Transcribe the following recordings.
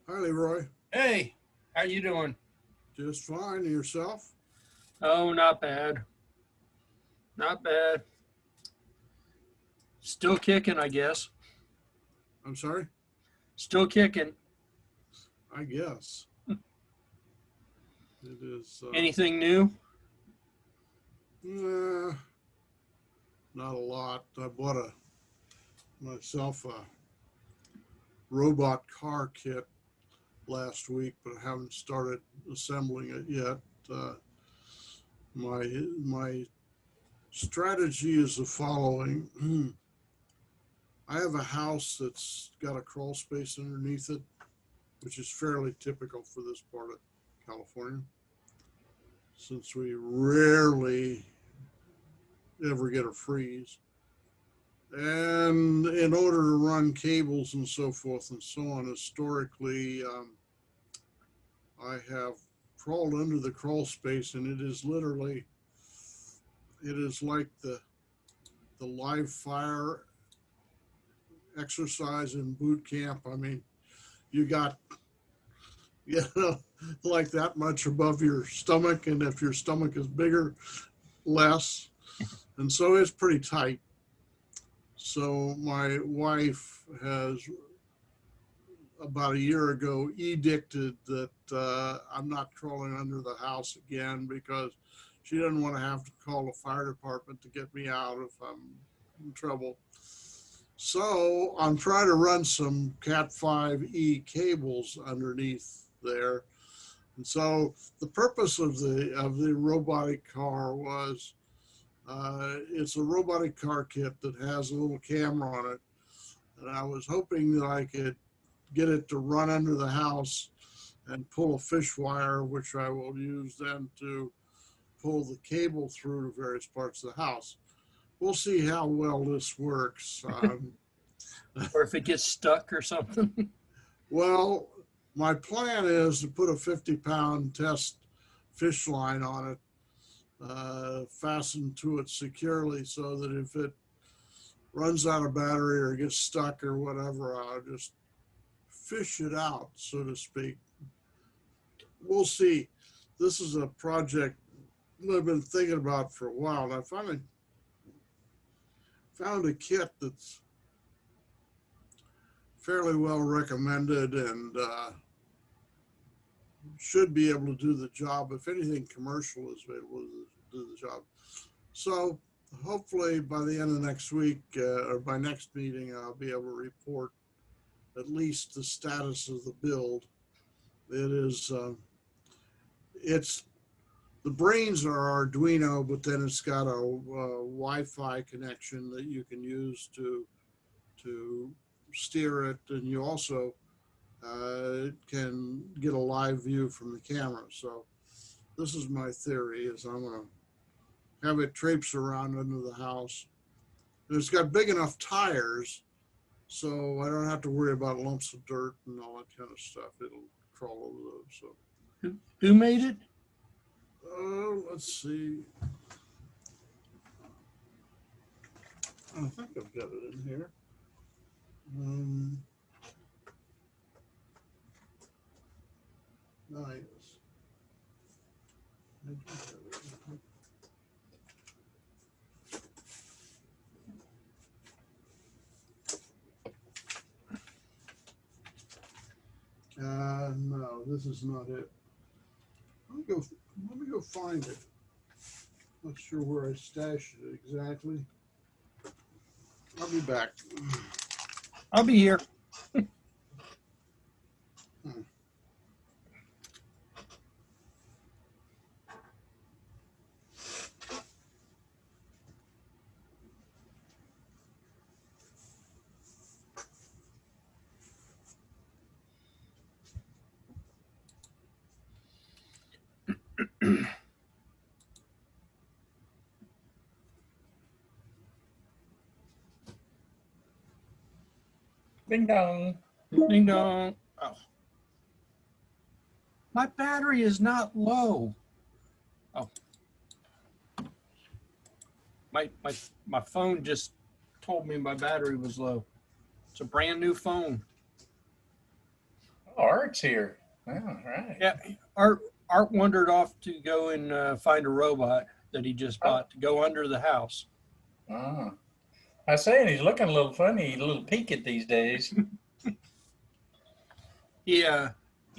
Hi, Leroy. Hey, how you doing? Just fine. And yourself? Oh, not bad. Not bad. Still kicking, I guess. I'm sorry? Still kicking. I guess. It is, Anything new? nah, not a lot. I bought myself a robot car kit last week, but I haven't started assembling it yet. Uh, my strategy is the following. I have a house that's got a crawl space underneath it, which is fairly typical for this part of California, since we rarely ever get a freeze. And in order to run cables and so forth and so on, historically, I have crawled under the crawl space, and it is literally, it is like the live fire exercise in boot camp. I mean, you got, like that much above your stomach, and if your stomach is bigger, less. And so it's pretty tight. So my wife has about a year ago edicted that I'm not crawling under the house again because she doesn't want to have to call the fire department to get me out if I'm in trouble. So I'm trying to run some Cat 5e cables underneath there. And so the purpose of the robotic car was it's a robotic car kit that has a little camera on it. And I was hoping that I could get it to run under the house and pull a fish wire, which I will use then to pull the cable through to various parts of the house. We'll see how well this works. Or if it gets stuck or something? Well, my plan is to put a 50-pound test fish line on it, fastened to it securely so that if it runs out of battery or gets stuck or whatever, I'll just fish it out, so to speak. We'll see. This is a project I've been thinking about for a while, and I finally found a kit that's fairly well recommended and should be able to do the job. If anything commercial is able to do the job. So hopefully by the end of next week or by next meeting, I'll be able to report at least the status of the build. It is, it's, the brains are Arduino, but then it's got a Wi-Fi connection that you can use to steer it, and you also can get a live view from the camera. So this is my theory: is I'm going to have it traipse around under the house. And it's got big enough tires, so I don't have to worry about lumps of dirt and all that kind of stuff. It'll crawl over those. So Who made it? let's see. I think I've got it in here. Nice. No, this is not it. Let me go find it. Not sure where I stashed it exactly. I'll be back. I'll be here. Ding dong. Ding dong. Oh. My battery is not low. Oh. My phone just told me my battery was low. It's a brand new phone. Art's here. Oh, right. Yeah, Art wandered off to go and find a robot that he just bought to go under the house. Oh. I was saying he's looking a little funny, a little peaked these days. He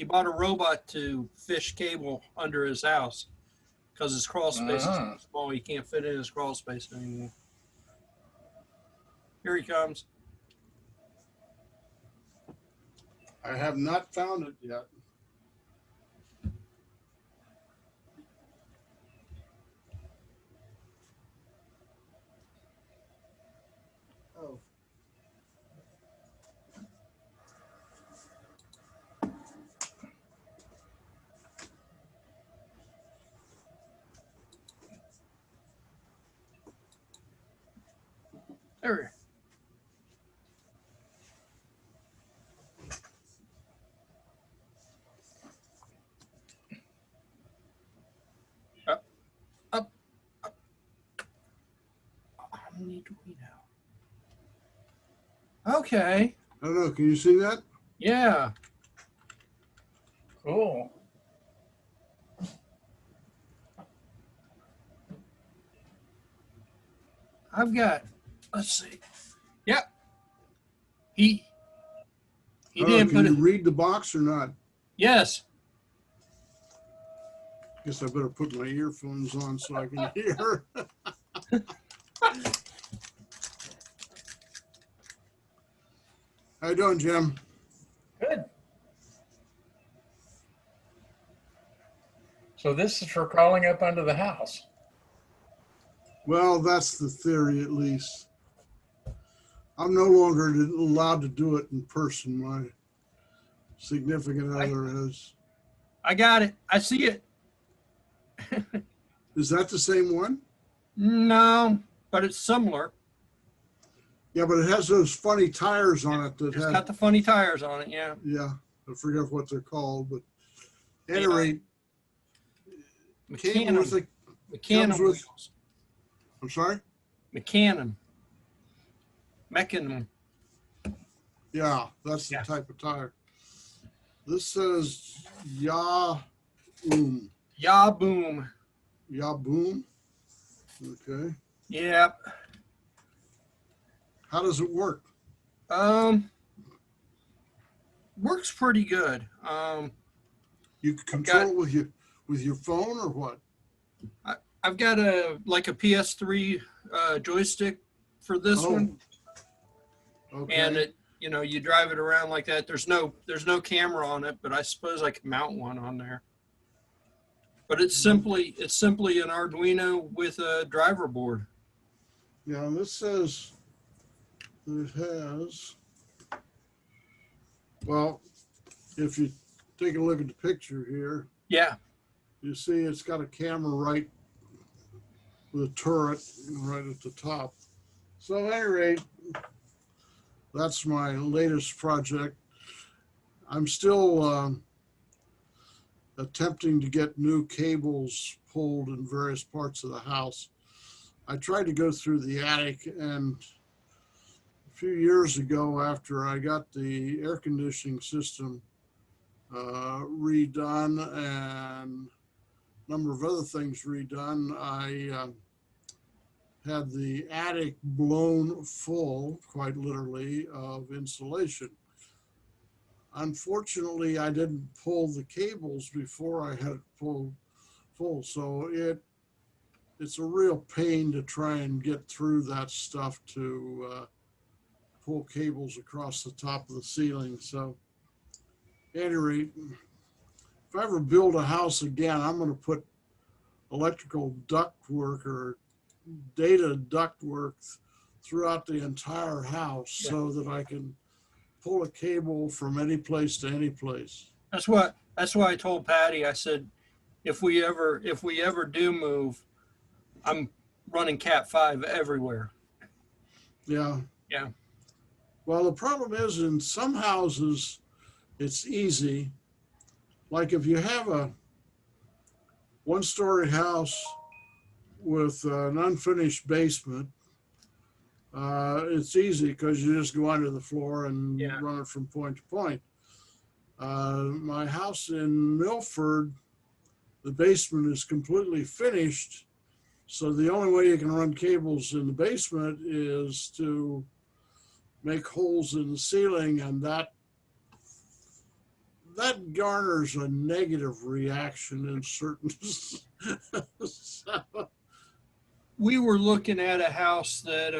bought a robot to fish cable under his house because his crawl space is too small. He can't fit in his crawl space anymore. Here he comes. I have not found it yet. Oh. There. Up, up, up. I need to read out. Okay. I don't know. Can you see that? Yeah. Cool. I've got, let's see. Yep. He didn't Can put you it. read the box or not? Yes. Guess I better put my earphones on so I can hear. How you doing, Jim? Good. So this is for crawling up under the house. Well, that's the theory, at least. I'm no longer allowed to do it in person. My significant other is. I got it. I see it. Is that the same one? No, but it's similar. Yeah, but it has those funny tires on it that It's have. got the funny tires on it. Yeah. Yeah, I forget what they're called, but at any Yeah. rate, came with comes Mechanism with- wheels. I'm sorry? Mechanism. Yeah, that's the Yeah. type of tire. This says Ya-boom. Ya boom. Ya-boom. Okay. Yep. How does it work? Works pretty good. You can control it with your phone or what? I've got a PS3 joystick for this one, Okay. and it you drive it around like that. There's no camera on it, but I suppose I can mount one on there. But it's simply an Arduino with a driver board. Yeah, and this says it has, well, if you take a look at the picture here, Yeah. you see it's got a camera right with a turret right at the top. So at any rate, that's my latest project. I'm still attempting to get new cables pulled in various parts of the house. I tried to go through the attic, and a few years ago, after I got the air conditioning system redone and a number of other things redone, I had the attic blown full, quite literally, of insulation. Unfortunately, I didn't pull the cables before I had it pulled full, so it's a real pain to try and get through that stuff to pull cables across the top of the ceiling. So at any rate, if I ever build a house again, I'm going to put electrical ductwork or data ductwork throughout the entire house so that I can pull a cable from any place to any place. That's why I told Patty. I said, if we ever do move, I'm running Cat 5 everywhere. Yeah. Yeah. Well, the problem is in some houses, it's easy. Like if you have a one-story house with an unfinished basement, it's easy because you just go under the floor and Yeah. run it from point to point. My house in Milford, the basement is completely finished. So the only way you can run cables in the basement is to make holes in the ceiling, and that garners a negative reaction in certain. So, We were looking at a house that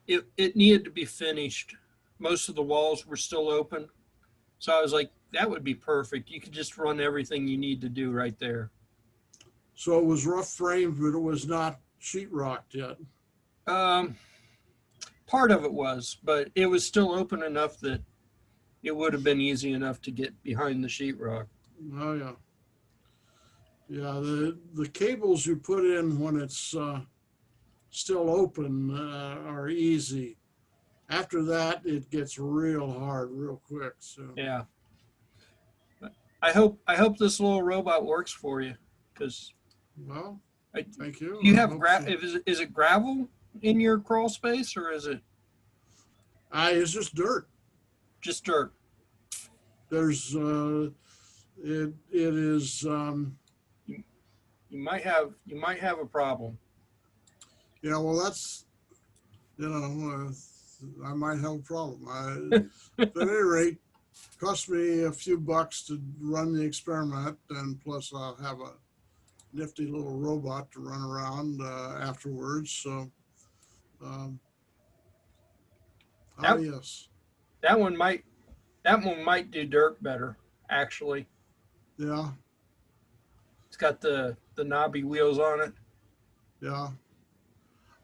it needed to be finished. Most of the walls were still open. So I was like, that would be perfect. You could just run everything you need to do right there. so it was rough framed, but it was not sheetrocked yet. Um, Part of it was, but it was still open enough that it would have been easy enough to get behind the sheetrock. Oh yeah, yeah. The cables you put in when it's still open are easy. After that, it gets real hard real quick. So Yeah. I hope this little robot works for you, because well, I, thank you. you I have hope so. is it gravel in your crawl space, or is it It's just dirt. just dirt? There's it is You might have a problem. yeah. Well, that's I might have a problem. At any rate, cost me a few bucks to run the experiment, and plus I'll have a nifty little robot to run around afterwards. So, That yes, that one might do dirt better, actually. yeah, It's got the knobby wheels on it. yeah.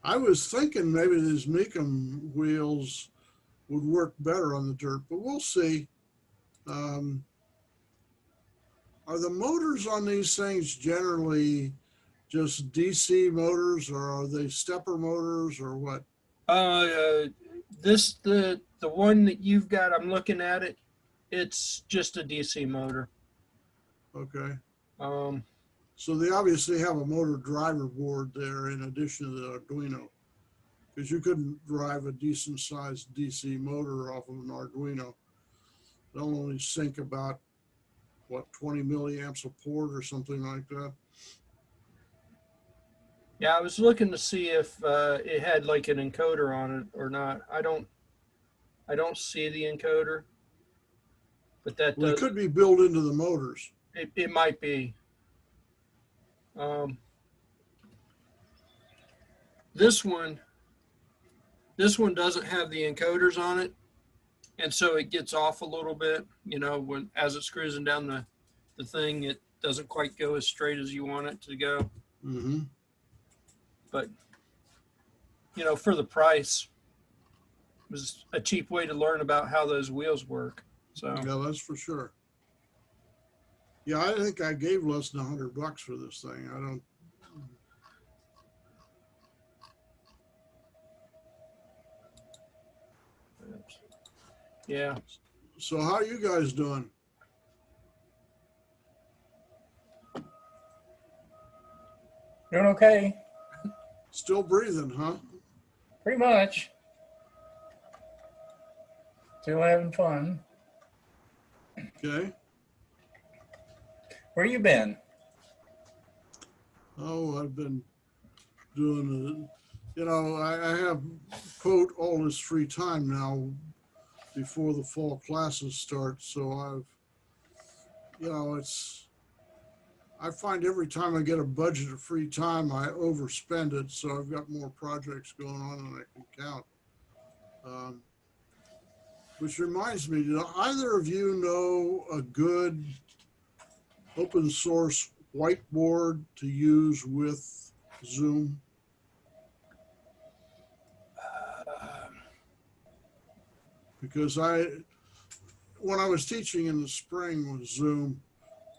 I was thinking maybe these Mecum wheels would work better on the dirt, but we'll see. Um, are the motors on these things generally just DC motors, or are they stepper motors, or what? This the one that you've got. I'm looking at it. It's just a DC motor. Okay. Um, So they obviously have a motor driver board there in addition to the Arduino, because you couldn't drive a decent sized DC motor off of an Arduino. They'll only sink about, what, 20 milliamps a port or something like that. yeah, I was looking to see if it had like an encoder on it or not. I don't see the encoder, but that Well, it does. could be built into the motors. It might be. Um, this one doesn't have the encoders on it, and so it gets off a little bit. When as it's cruising down the thing, it doesn't quite go as straight as you want it to go. Mm-hmm. But for the price, it was a cheap way to learn about how those wheels work. So Yeah, that's for sure. Yeah, I think I gave less than $100 for this thing. I don't. yeah, So how are you guys doing? Doing okay, Still breathing, huh? pretty much. Still having fun. Okay. Where you been? Oh, I've been doing I have, quote, all this free time now before the fall classes start. So I find every time I get a budget of free time, I overspend it. So I've got more projects going on than I can count. Which reminds me, do either of you know a good open source whiteboard to use with Zoom? Because when I was teaching in the spring with Zoom,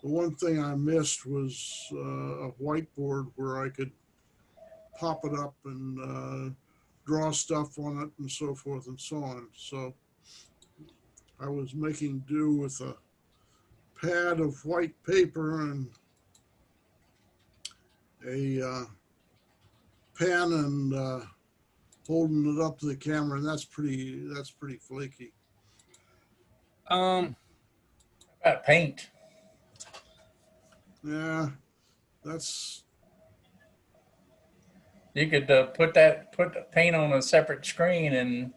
the one thing I missed was a whiteboard where I could pop it up and draw stuff on it and so forth and so on. So I was making do with a pad of white paper and a pen and holding it up to the camera, and that's pretty flaky. Um, About paint. Yeah, that's, You could put the paint on a separate screen and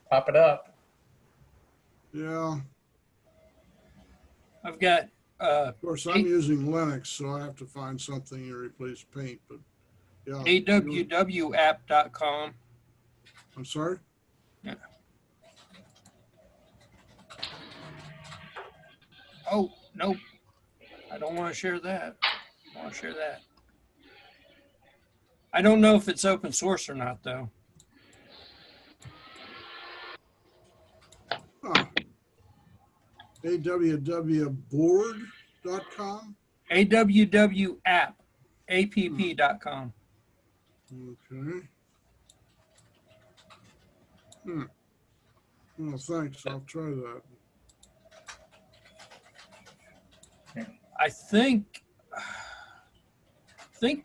pop it up. yeah. I've got Of course, I'm A- using Linux, so I have to find something to replace paint, but yeah. awwapp.com. I'm sorry? Yeah. Oh, nope. I don't want to share that. I want to share that. I don't know if it's open source or not, though. Huh. awwboard.com? awwapp.com. Okay. Hmm. Well, thanks. I'll try that. I think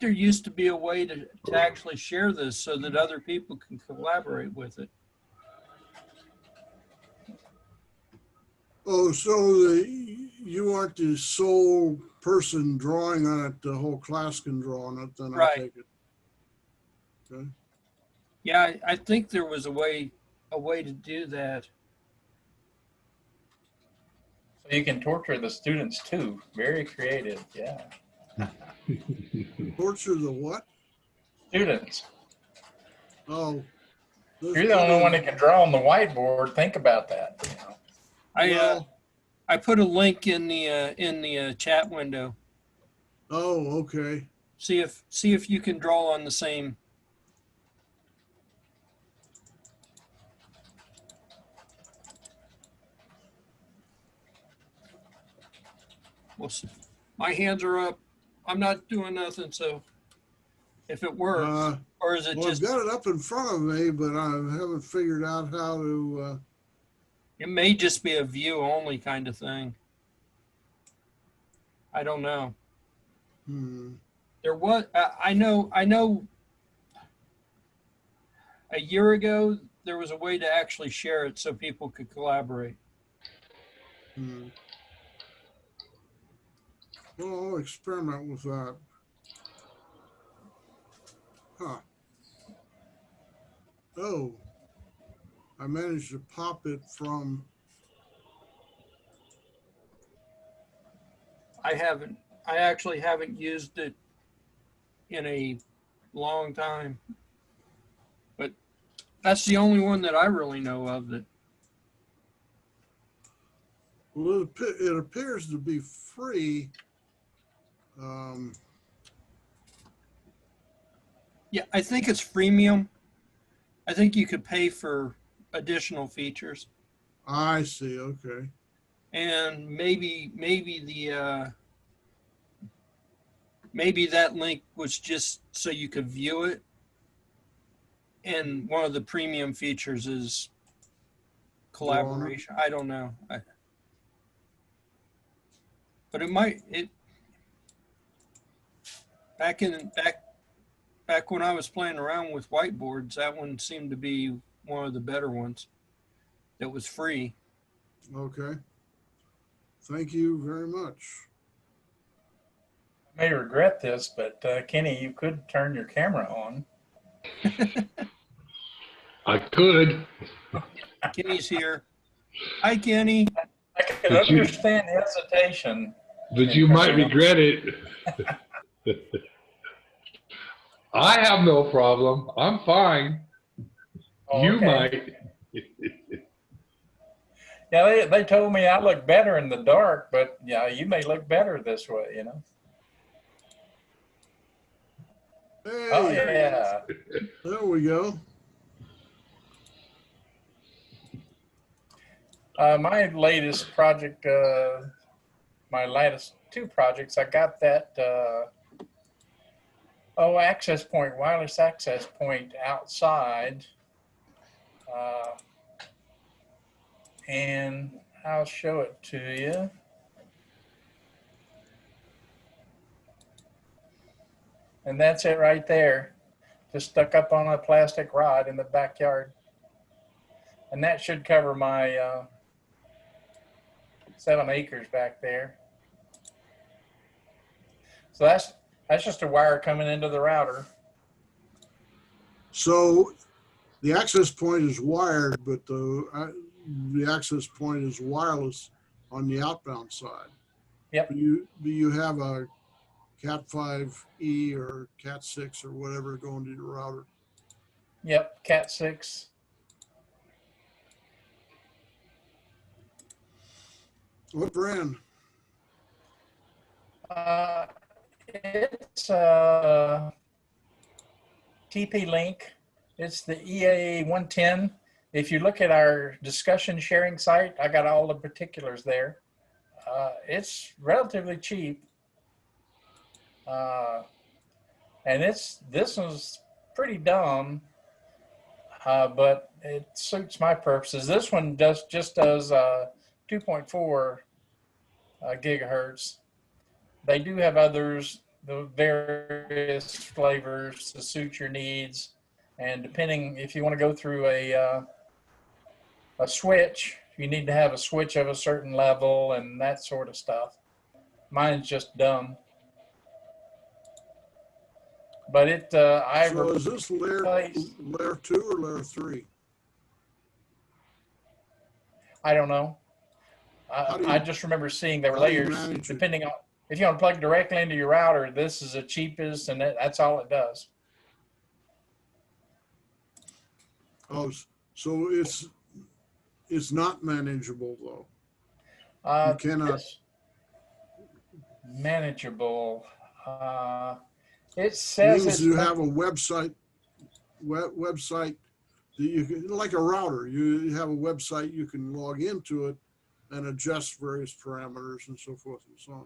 there used to be a way to actually share this so that other people can collaborate with it. Oh, so you aren't the sole person drawing on it, the whole class can draw on it, then I Right. take it. Okay. Yeah, I think there was a way to do that. So you can torture the students too. Very creative. Yeah. Torture the what? Students. Oh. there's You're the only plenty one of- that can draw on the whiteboard. Think about that. You know? Well, I put a link in the chat window. oh, okay. See if you can draw on the same. Well, my hands are up. I'm not doing nothing. So if it works, or is it Well, just? I've got it up in front of me, but I haven't figured out how to, It may just be a view only kind of thing. I don't know. There was, I know a year ago, there was a way to actually share it so people could collaborate. Well, I'll experiment with that. Huh. Oh, I managed to pop it from, I actually haven't used it in a long time, but that's the only one that I really know of that. well, it appears to be free. Yeah, I think it's freemium. I think you could pay for additional features, I see. Okay. and maybe that link was just so you could view it. And one of the premium features is collaboration. I don't know, but it might. Back when I was playing around with whiteboards, that one seemed to be one of the better ones. That was free. Okay. Thank you very much. I may regret this, but Kenny, you could turn your camera on. I could. Kenny's here. Hi, Kenny. I can understand hesitation. But you might regret it. I have no problem. I'm fine. Oh, You okay. might. Yeah, they told me I look better in the dark, but yeah, you may look better this way, you know. Hey, Oh yeah. there we go. My latest project, my latest two projects, I got that access point, wireless access point outside. And I'll show it to you. And that's it right there. Just stuck up on a plastic rod in the backyard. And that should cover my 7 acres back there. So that's just a wire coming into the router. So the access point is wired, but the access point is wireless on the outbound side. Yep. Do you have a Cat 5e or Cat 6 or whatever going to your router? Yep, Cat 6. What brand? It's TP-Link. It's the EA 110. If you look at our discussion sharing site, I got all the particulars there. It's relatively cheap. And this one's pretty dumb, but it suits my purposes. This one just does 2.4 gigahertz. They do have others, the various flavors to suit your needs, and depending if you want to go through a switch, you need to have a switch of a certain level and that sort of stuff. Mine's just dumb. But it, So is this layer 2 or layer 3? I don't know. I just remember seeing there were layers depending on, if you want to plug directly into your router, this is the cheapest and that's all it does. Oh, so it's not manageable though. You cannot. Manageable. It says means you have a website that you can, like a router, you have a website, you can log into it and adjust various parameters and so forth and so on.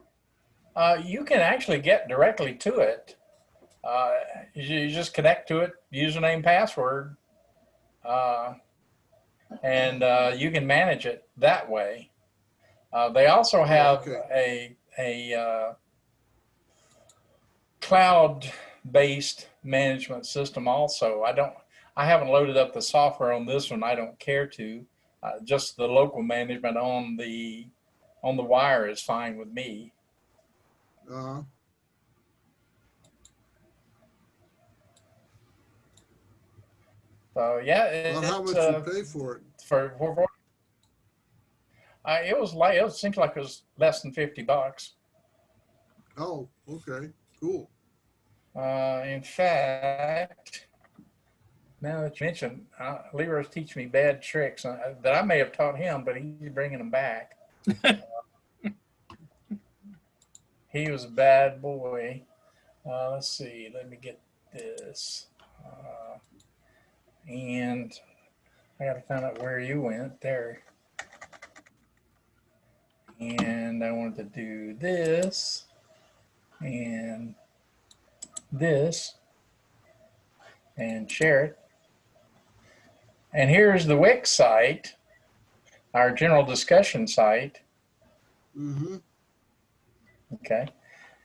You can actually get directly to it. You just connect to it, username, password, and you can manage it that way. They also have a cloud-based management system also. I haven't loaded up the software on this one. I don't care to. Just the local management on the wire is fine with me. So yeah, how much you pay for it? It seems like it was less than $50. Oh, okay, cool. In fact, now that you mention, Leroy's teaching me bad tricks that I may have taught him, but he's bringing them back. He was a bad boy. Let's see. Let me get this. And I got to find out where you went there. And I wanted to do this and this and share it. And here's the Wix site, our general discussion site. Mm-hmm. Okay.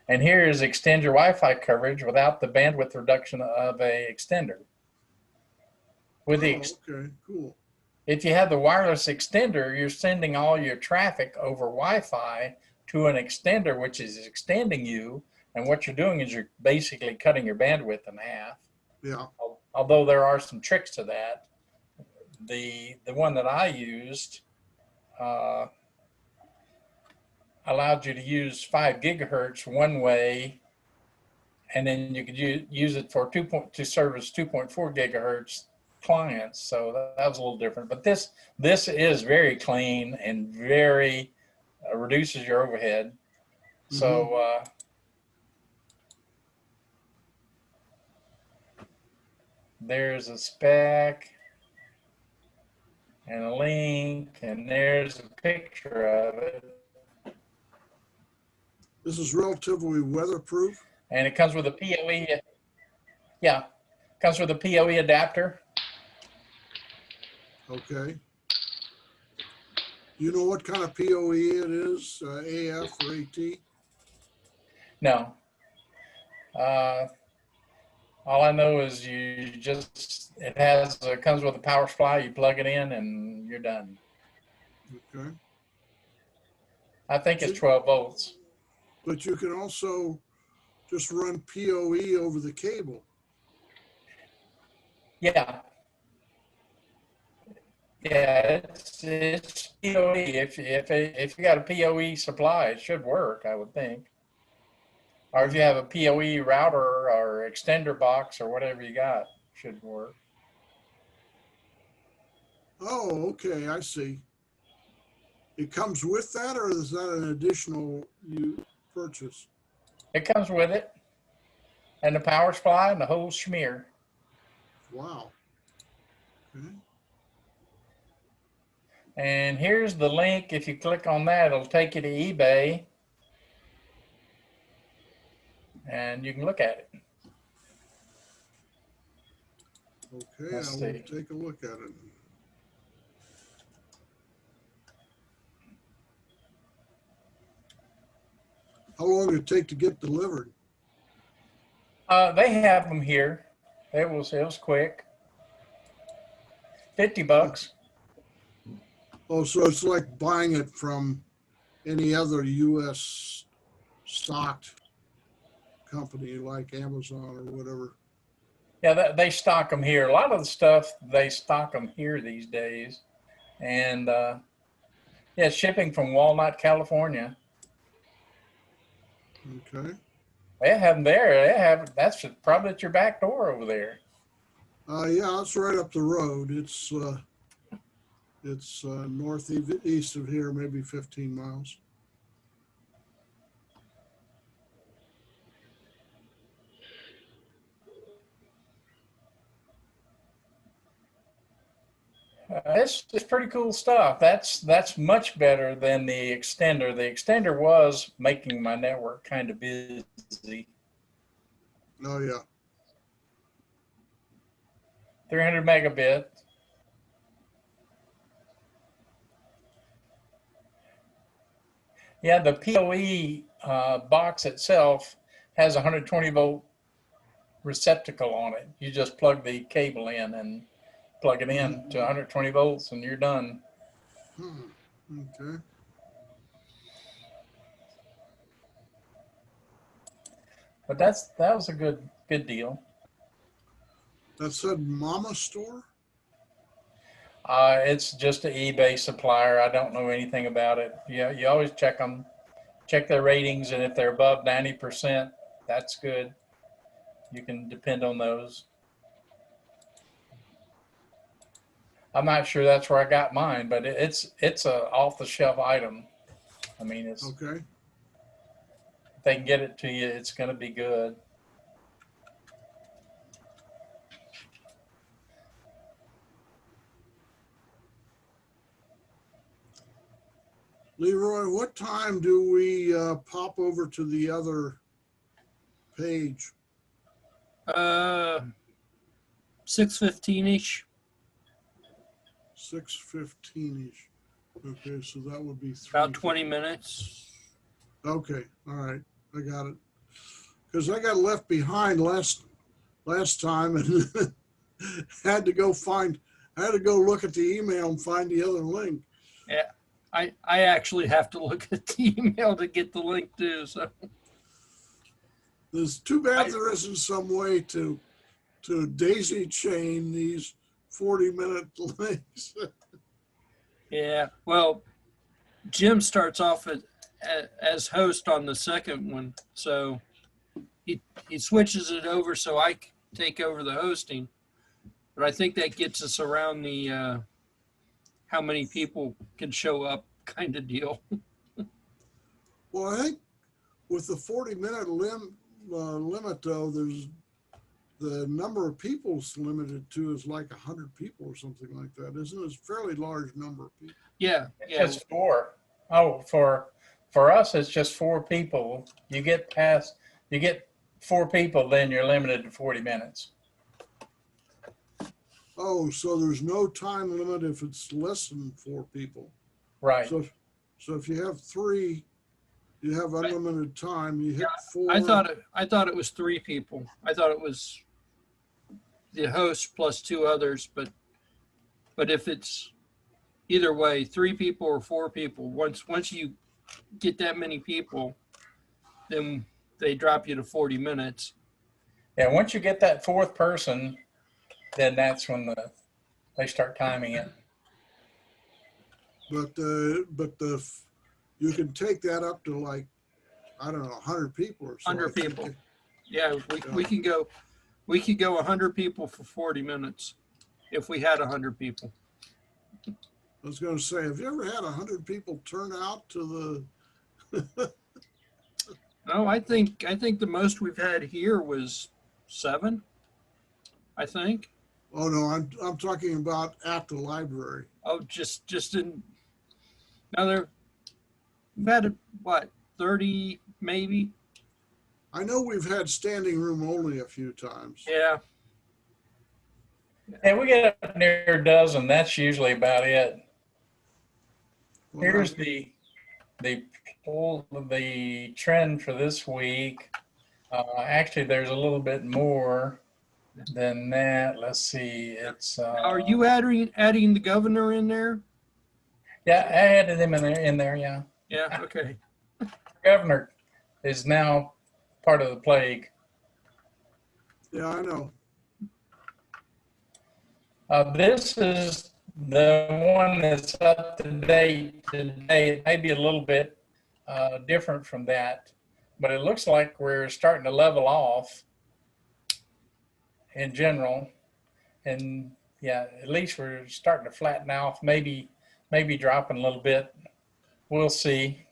And here is extend your Wi-Fi coverage without the bandwidth reduction of a extender. With the okay, cool. If you have the wireless extender, you're sending all your traffic over Wi-Fi to an extender, which is extending you. And what you're doing is you're basically cutting your bandwidth in half. Yeah. Although there are some tricks to that. The one that I used allowed you to use 5 gigahertz one way, and then you could use it for to service 2.4 gigahertz clients. So that was a little different. But this is very clean and very reduces your overhead. Mm-hmm. So there's a spec and a link, and there's a picture of it. This is relatively weatherproof. And it comes with a PoE. Yeah, comes with a PoE adapter. Okay. You know what kind of PoE it is? AF or AT? No. All I know is it comes with a power supply. You plug it in and you're done. Okay. I think it's 12 volts. But you can also just run PoE over the cable. Yeah. Yeah, it's PoE. If you got a PoE supply, it should work, I would think. Or if you have a PoE router or extender box or whatever you got, should work. Oh, okay, I see. It comes with that, or is that an additional you purchase? It comes with it, and the power supply and the whole schmear. Wow. Okay. And here's the link. If you click on that, it'll take you to eBay, and you can look at it. Okay, Let's I will see. take a look at it. How long did it take to get delivered? They have them here. It was quick. $50. Oh, so it's like buying it from any other U.S. stocked company like Amazon or whatever. Yeah, they stock them here. A lot of the stuff, they stock them here these days. And yeah, shipping from Walnut, California. Okay. They have them there. That's probably at your back door over there. Yeah, it's right up the road. It's northeast of here, maybe 15 miles. It's pretty cool stuff. That's much better than the extender. The extender was making my network kind of busy. Oh, yeah. 300 megabit. Yeah, the PoE box itself has a 120 volt receptacle on it. You just plug the cable in and plug it in to 120 volts and you're done. Okay. But that was a good deal. That said Mama Store? It's just an eBay supplier. I don't know anything about it. Yeah, you always check them, check their ratings, and if they're above 90%, that's good. You can depend on those. I'm not sure that's where I got mine, but it's a off the shelf item. I mean, it's Okay. if they can get it to you, it's going to be good. Leroy, what time do we pop over to the other page? 6:15-ish. 6:15-ish. Okay, so that would be About 20 minutes. Okay, all right, I got it. Because I got left behind last time and had to go look at the email and find the other link. Yeah, I actually have to look at the email to get the link too. So It's too bad there isn't some way to daisy chain these 40-minute links. yeah, well, Jim starts off as host on the second one, so he switches it over so I can take over the hosting. But I think that gets us around the how many people can show up kind of deal. Well, I think with the 40-minute limit, though, there's the number of people's limited to is like 100 people or something like that, isn't it? It's a fairly large number of people. Yeah, It's yeah. just 4. Oh, for us, it's just 4 people. You get 4 people, then you're limited to 40 minutes. Oh, so there's no time limit if it's less than 4 people. Right. So if you have 3, you have unlimited time. You hit 4. I thought it was 3 people. I thought it was the host plus 2 others, but if it's either way, 3 people or 4 people, once you get that many people, then they drop you to 40 minutes. Yeah, once you get that fourth person, then that's when they start timing it. But you can take that up to like, I don't know, 100 people or so. 100 I think. people. Yeah, we can go 100 people for 40 minutes if we had 100 people. I was going to say, have you ever had 100 people turn out to the? No, I think the most we've had here was 7. I think. Oh no, I'm talking about at the library. Oh, just in another. We've had what 30 maybe. I know we've had standing room only a few times. Yeah. And we get up near a dozen. That's usually about it. Well, Here's the trend for this week. Actually, there's a little bit more than that. Let's see. It's Are you adding the governor in there? yeah, I added him in there. Yeah, Yeah. Okay. governor is now part of the plague. yeah, I know. This is the one that's up to date today. It may be a little bit different from that, but it looks like we're starting to level off in general. And yeah, at least we're starting to flatten off, maybe dropping a little bit. We'll see.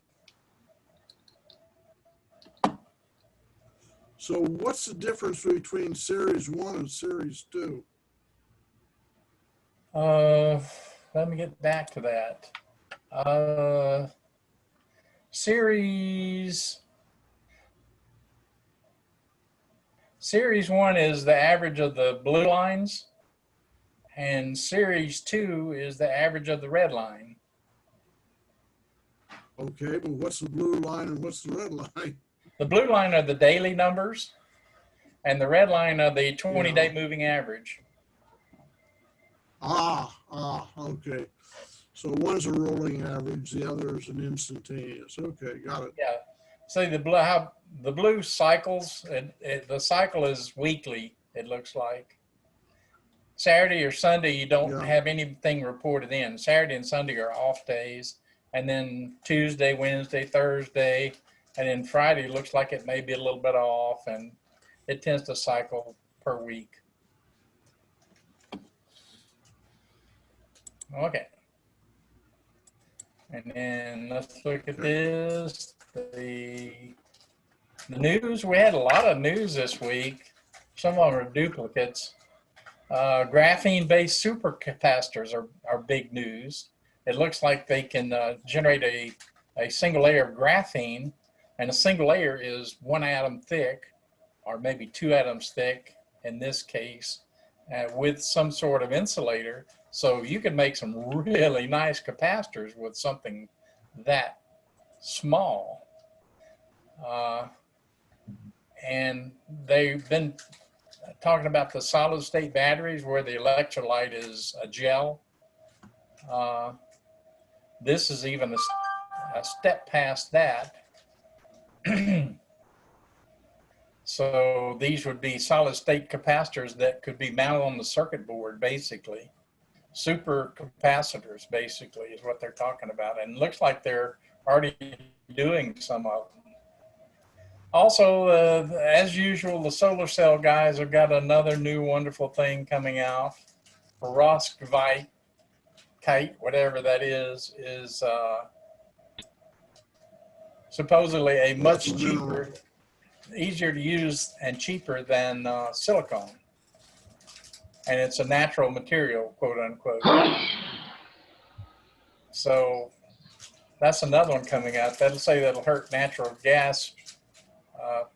So what's the difference between Series 1 and Series 2? Let me get back to that. Series 1 is the average of the blue lines, and Series 2 is the average of the red line. Okay, but what's the blue line and what's the red line? The blue line are the daily numbers, and the red line are the 20-day moving average. Okay. So one's a rolling average, the other is an instantaneous. Okay, got it. Yeah. See the blue cycles. The cycle is weekly. It looks like Saturday or Sunday you don't have anything reported in. Saturday and Sunday are off days, and then Tuesday, Wednesday, Thursday, and then Friday looks like it may be a little bit off, and it tends to cycle per week. Okay. And then let's look at this. The news, we had a lot of news this week. Some of them are duplicates. Graphene-based supercapacitors are big news. It looks like they can generate a single layer of graphene, and a single layer is 1 atom thick, or maybe 2 atoms thick in this case, with some sort of insulator. So you can make some really nice capacitors with something that small. And they've been talking about the solid state batteries where the electrolyte is a gel. This is even a step past that. So these would be solid state capacitors that could be mounted on the circuit board, basically. Super capacitors, basically, is what they're talking about. And it looks like they're already doing some of them. Also, as usual, the solar cell guys have got another new wonderful thing coming out. Perovskite, whatever that is supposedly a much cheaper, easier to use and cheaper than silicone. And it's a natural material, quote unquote. So that's another one coming out. That'll say that'll hurt natural gas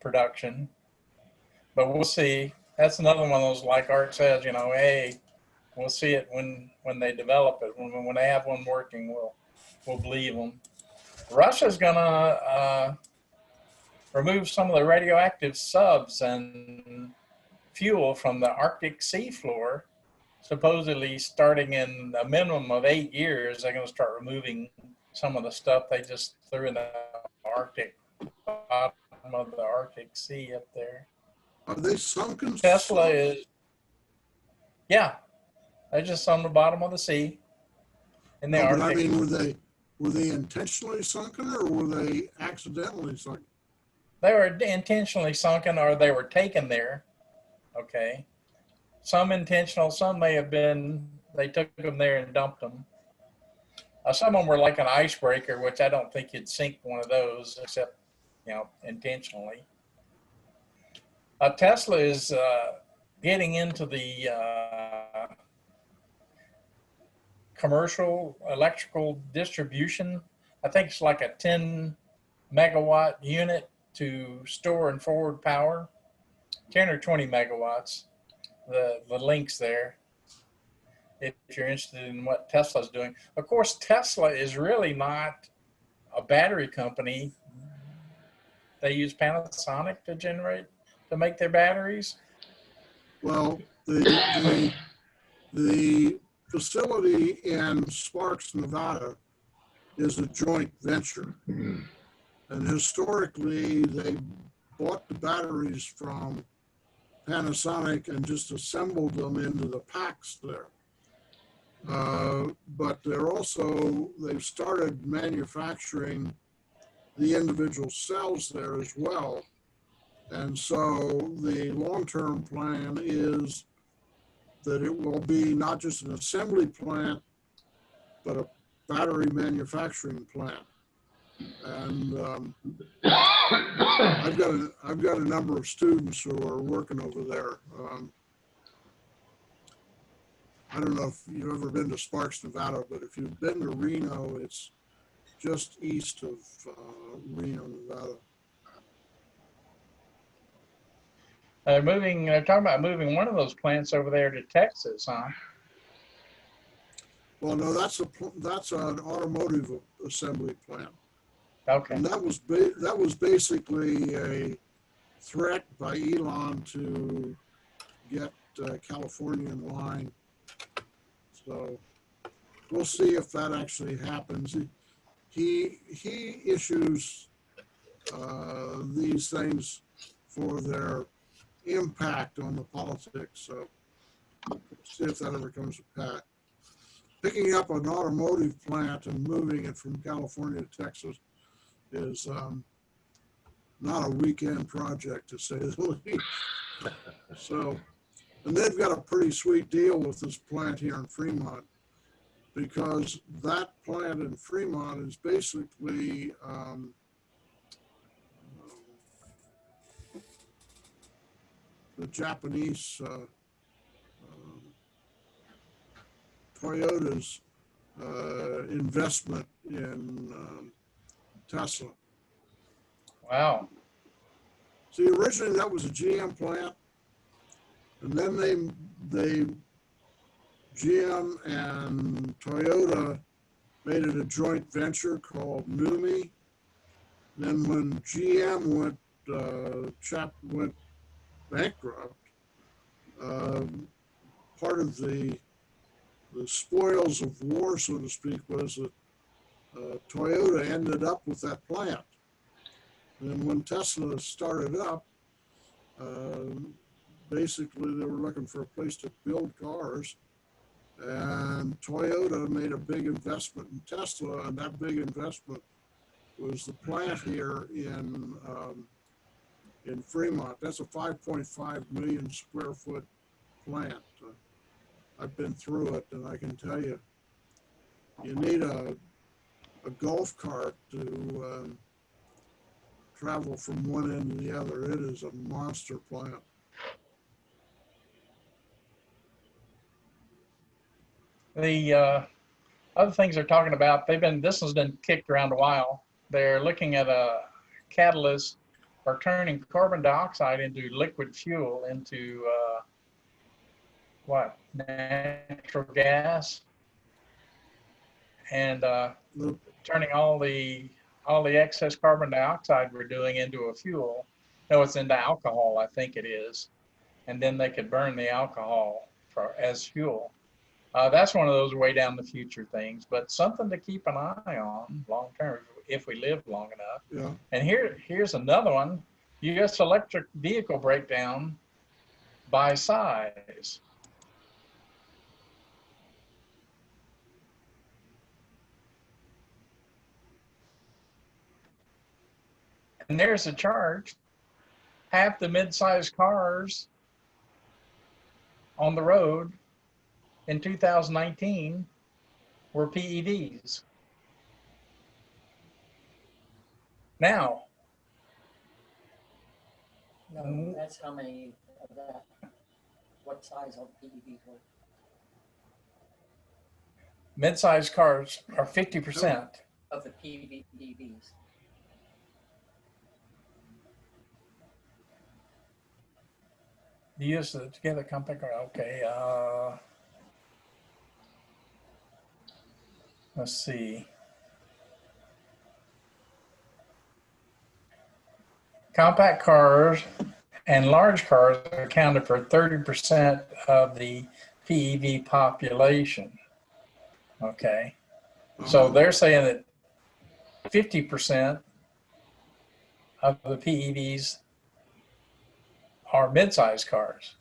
production, but we'll see. That's another one of those, like Art says, you know, hey, we'll see it when they develop it. When they have one working, we'll believe them. Russia's gonna remove some of the radioactive subs and fuel from the Arctic seafloor. Supposedly starting in a minimum of 8 years, they're going to start removing some of the stuff they just threw in the Arctic, bottom of the Arctic Sea up there. Are they sunken? Tesla is, yeah, they're just on the bottom of the sea in the No, but I Arctic. mean, were they intentionally sunken or were they accidentally sunken? They were intentionally sunken or they were taken there. Okay. Some intentional, some may have been, they took them there and dumped them. Some of them were like an icebreaker, which I don't think you'd sink one of those except, you know, intentionally. Tesla is getting into the commercial electrical distribution. I think it's like a 10 megawatt unit to store and forward power, 10 or 20 megawatts, the links there, if you're interested in what Tesla's doing. Of course, Tesla is really not a battery company. They use Panasonic to make their batteries. Well, the facility in Sparks, Nevada is a joint venture. And historically, they bought the batteries from Panasonic and just assembled them into the packs there. But they've started manufacturing the individual cells there as well. And so the long-term plan is that it will be not just an assembly plant, but a battery manufacturing plant. And I've got a number of students who are working over there. I don't know if you've ever been to Sparks, Nevada, but if you've been to Reno, it's just east of Reno, Nevada. They're talking about moving one of those plants over there to Texas, huh? Well, no, that's an automotive assembly plant. Okay. And that was basically a threat by Elon to get California in line. So we'll see if that actually happens. He issues these things for their impact on the politics. So we'll see if that ever comes to pass. Picking up an automotive plant and moving it from California to Texas is not a weekend project, to say the least. So, and they've got a pretty sweet deal with this plant here in Fremont, because that plant in Fremont is basically the Japanese Toyota's investment in Tesla. Wow. See, originally that was a GM plant, and then GM and Toyota made it a joint venture called NUMMI. Then when GM went bankrupt, part of the spoils of war, so to speak, was that Toyota ended up with that plant. And when Tesla started up, basically they were looking for a place to build cars, and Toyota made a big investment in Tesla, and that big investment was the plant here in Fremont. That's a 5.5 million square foot plant. I've been through it, and I can tell you, you need a golf cart to travel from one end to the other. It is a monster plant. The other things they're talking about, this has been kicked around a while. They're looking at a catalyst for turning carbon dioxide into liquid fuel, into natural gas, and turning all the excess carbon dioxide we're doing into a fuel. No, it's into alcohol, I think it is, and then they could burn the alcohol as fuel. That's one of those way down the future things, but something to keep an eye on long term if we live long enough. Yeah. And here's another one: U.S. electric vehicle breakdown by size. And there's a chart. Half the mid-sized cars on the road in 2019 were PEVs. Now, No, that's how many of that, what size of PEVs were. mid-sized cars are 50%. Of the PEVs. The use of together compact car. Okay. Let's see. Compact cars and large cars accounted for 30% of the PEV population. Okay. So they're saying that 50% of the PEVs are mid-sized cars.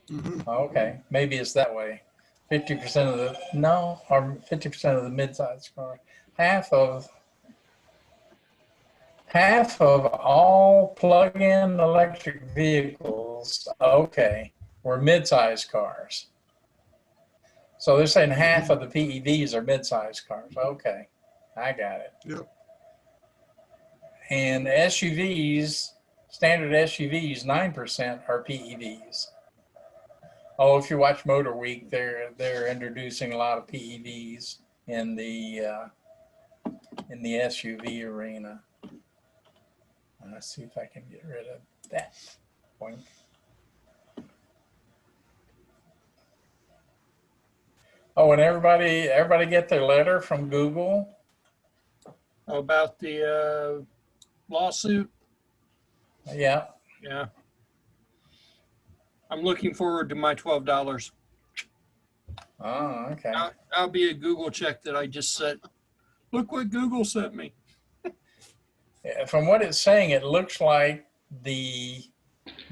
Mhm. Okay, maybe it's that way. 50% of the, no, or 50% of the mid-sized cars. Half of all plug-in electric vehicles, okay, were mid-sized cars. So they're saying half of the PEVs are mid-sized cars. Okay, I got it. Yep. And SUVs, standard SUVs, 9% are PEVs. Oh, if you watch Motor Week, they're introducing a lot of PEVs in the SUV arena. Let's see if I can get rid of that point. Oh, and everybody get their letter from Google? About the lawsuit. Yeah. Yeah. I'm looking forward to my $12. Oh, okay. That'll be a Google check that I just sent. Look what Google sent me. Yeah, from what it's saying, it looks like they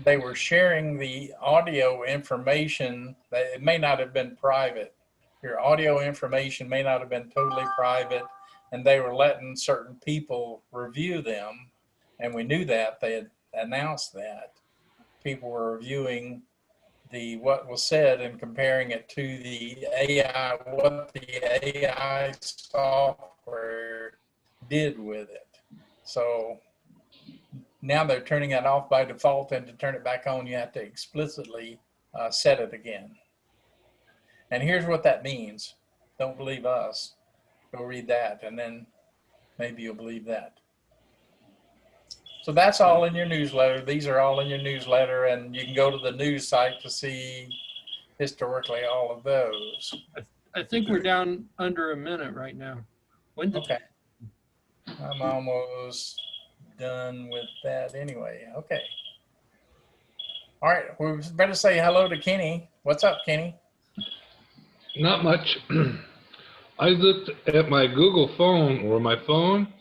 were sharing the audio information. That it may not have been private. Your audio information may not have been totally private, and they were letting certain people review them. And we knew that. They had announced that. People were reviewing what was said and comparing it to the AI, what the AI software did with it. So now they're turning it off by default, and to turn it back on, you have to explicitly set it again. And here's what that means. Don't believe us. Go read that, and then maybe you'll believe that. So that's all in your newsletter. These are all in your newsletter, and you can go to the news site to see historically all of those. I think we're down under a minute right now. When did, Okay. I'm almost done with that anyway. Okay. All right. We better say hello to Kenny. What's up, Kenny? Not much. I looked at my Google phone or my phone,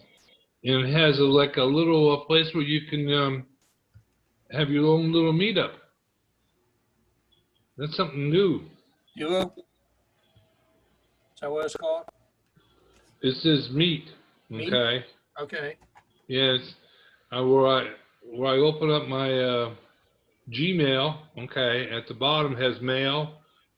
and it has like a little place where you can have your own little meetup. That's something new. Duo? Is that what it's called? It says Meet. Meet? Okay. Okay. Yes. Where I open up my Gmail. Okay. At the bottom has Mail,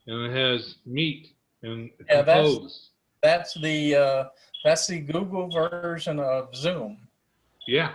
and it has Meet and Yeah, Compose. that's the Google version of Zoom. Yeah.